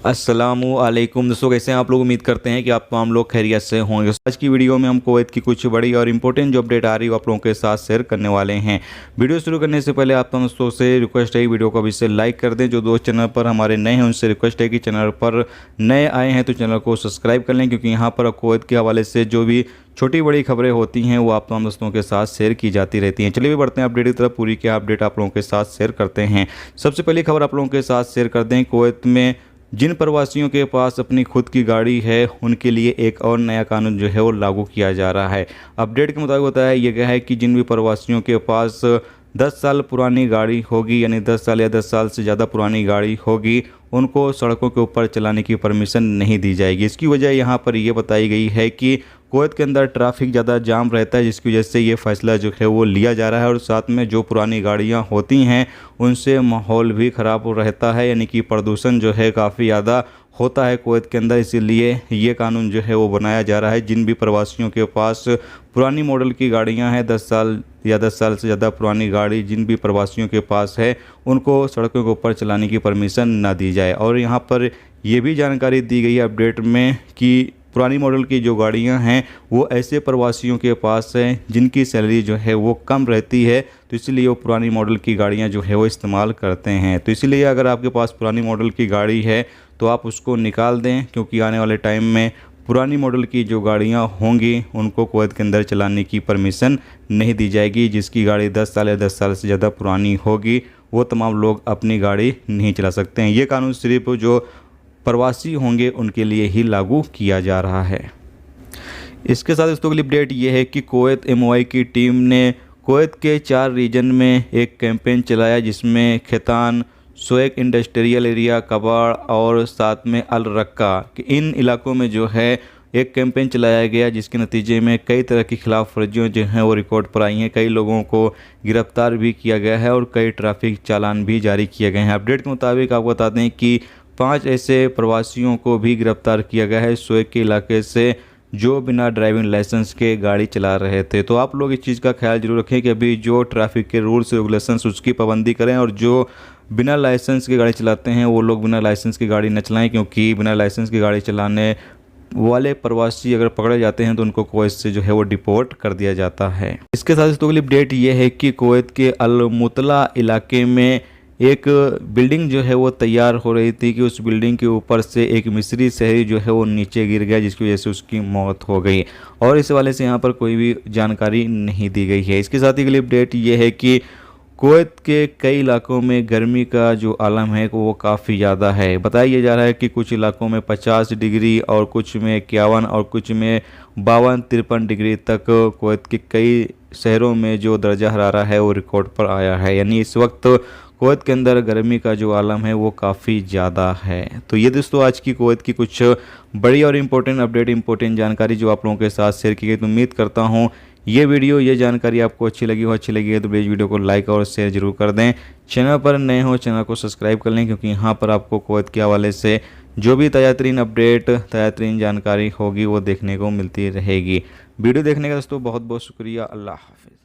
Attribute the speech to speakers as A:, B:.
A: अस्सलामुअलैकुम दोस्तों, कैसे हैं आप लोग। उम्मीद करते हैं कि आप तमाम लोग खैरियत से होंगे। आज की वीडियो में हम कुवैत की कुछ बड़ी और इंपॉर्टेंट जो अपडेट आ रही है आप लोगों के साथ शेयर करने वाले हैं। वीडियो शुरू करने से पहले आप तमाम दोस्तों से रिक्वेस्ट है कि वीडियो को अभी से लाइक कर दें। जो दोस्त चैनल पर हमारे नए हैं उनसे रिक्वेस्ट है कि चैनल पर नए आए हैं तो चैनल को सब्सक्राइब कर लें, क्योंकि यहाँ पर कुवैत के हवाले से जो भी छोटी बड़ी खबरें होती हैं वो आप तमाम दोस्तों के साथ शेयर की जाती रहती हैं। चलिए भी बढ़ते हैं अपडेट की तरफ। पूरी क्या अपडेट आप लोगों के साथ शेयर करते हैं। सबसे पहली खबर आप लोगों के साथ शेयर करते हैं। कुवैत में जिन प्रवासियों के पास अपनी खुद की गाड़ी है उनके लिए एक और नया कानून जो है वो लागू किया जा रहा है। अपडेट के मुताबिक बताया यह गया है कि जिन भी प्रवासियों के पास 10 साल पुरानी गाड़ी होगी, यानी 10 साल या 10 साल से ज़्यादा पुरानी गाड़ी होगी, उनको सड़कों के ऊपर चलाने की परमिशन नहीं दी जाएगी। इसकी वजह यहाँ पर यह बताई गई है कि कुवैत के अंदर ट्रैफिक ज़्यादा जाम रहता है, जिसकी वजह से ये फ़ैसला जो है वो लिया जा रहा है। और साथ में जो पुरानी गाड़ियाँ होती हैं उनसे माहौल भी ख़राब रहता है, यानी कि प्रदूषण जो है काफ़ी ज़्यादा होता है कुवैत के अंदर। इसीलिए ये कानून जो है वो बनाया जा रहा है। जिन भी प्रवासियों के पास पुरानी मॉडल की गाड़ियां हैं, 10 साल या 10 साल से ज़्यादा पुरानी गाड़ी जिन भी प्रवासियों के पास है, उनको सड़कों के ऊपर चलाने की परमिशन ना दी जाए। और यहाँ पर ये भी जानकारी दी गई है अपडेट में कि पुरानी मॉडल की जो गाड़ियां हैं वो ऐसे प्रवासियों के पास हैं जिनकी सैलरी जो है वो कम रहती है, तो इसलिए वो पुरानी मॉडल की गाड़ियां जो है वो इस्तेमाल करते हैं। तो इसलिए अगर आपके पास पुरानी मॉडल की गाड़ी है तो आप उसको निकाल दें, क्योंकि आने वाले टाइम में पुरानी मॉडल की जो गाड़ियां होंगी उनको कुवैत के अंदर चलाने की परमिशन नहीं दी जाएगी। जिसकी गाड़ी 10 साल या 10 साल से ज़्यादा पुरानी होगी वो तमाम लोग अपनी गाड़ी नहीं चला सकते हैं। ये कानून सिर्फ जो प्रवासी होंगे उनके लिए ही लागू किया जा रहा है। इसके साथ दोस्तों अगली अपडेट ये है कि कुवैत MOI की टीम ने कुवैत के 4 रीजन में एक कैंपेन चलाया, जिसमें खैतान, सोएक इंडस्ट्रियल एरिया, कबाड़ और साथ में अल रक्का कि इन इलाकों में जो है एक कैंपेन चलाया गया, जिसके नतीजे में कई तरह की खिलाफ वर्जियाँ जो हैं वो रिकॉर्ड पर आई हैं। कई लोगों को गिरफ्तार भी किया गया है और कई ट्रैफिक चालान भी जारी किए गए हैं। अपडेट के मुताबिक आपको बता दें कि 5 ऐसे प्रवासियों को भी गिरफ्तार किया गया है सोएक के इलाके से, जो बिना ड्राइविंग लाइसेंस के गाड़ी चला रहे थे। तो आप लोग इस चीज़ का ख्याल जरूर रखें कि अभी जो ट्रैफिक के रूल्स रेगुलेशंस उसकी पाबंदी करें, और जो बिना लाइसेंस की गाड़ी चलाते हैं वो लोग बिना लाइसेंस की गाड़ी न चलाएं, क्योंकि बिना लाइसेंस की गाड़ी चलाने वाले प्रवासी अगर पकड़े जाते हैं तो उनको कुवैत से जो है वो डिपोर्ट कर दिया जाता है। इसके साथ अगली अपडेट ये है कि कुवैत के अल मुतला इलाके में एक बिल्डिंग जो है वो तैयार हो रही थी कि उस बिल्डिंग के ऊपर से एक मिस्री शहरी जो है वो नीचे गिर गया, जिसकी वजह से उसकी मौत हो गई। और इस वाले से यहाँ पर कोई भी जानकारी नहीं दी गई है। इसके साथ ही अगली अपडेट ये है कि कुवैत के कई इलाकों में गर्मी का जो आलम है वो काफ़ी ज़्यादा है। बताया जा रहा है कि कुछ इलाकों में 50 डिग्री और कुछ में 51 और कुछ में 52-53 डिग्री तक कुवैत के कई शहरों में जो दर्जा हरारा है वो रिकॉर्ड पर आया है। यानी इस वक्त कुवैत के अंदर गर्मी का जो आलम है वो काफ़ी ज़्यादा है। तो ये दोस्तों आज की कुवैत की कुछ बड़ी और इम्पोर्टेंट अपडेट, इम्पोर्टेंट जानकारी जो आप लोगों के साथ शेयर की गई। तो उम्मीद करता हूँ ये वीडियो, ये जानकारी आपको अच्छी लगी हो। अच्छी लगी है तो प्लीज़ वीडियो को लाइक और शेयर जरूर कर दें। चैनल पर नए हो चैनल को सब्सक्राइब कर लें, क्योंकि यहाँ पर आपको कुवैत के हवाले से जो भी ताज़ा तरीन अपडेट, ताज़ा तरीन जानकारी होगी वो देखने को मिलती रहेगी। वीडियो देखने का दोस्तों बहुत बहुत शुक्रिया। अल्लाह हाफिज़।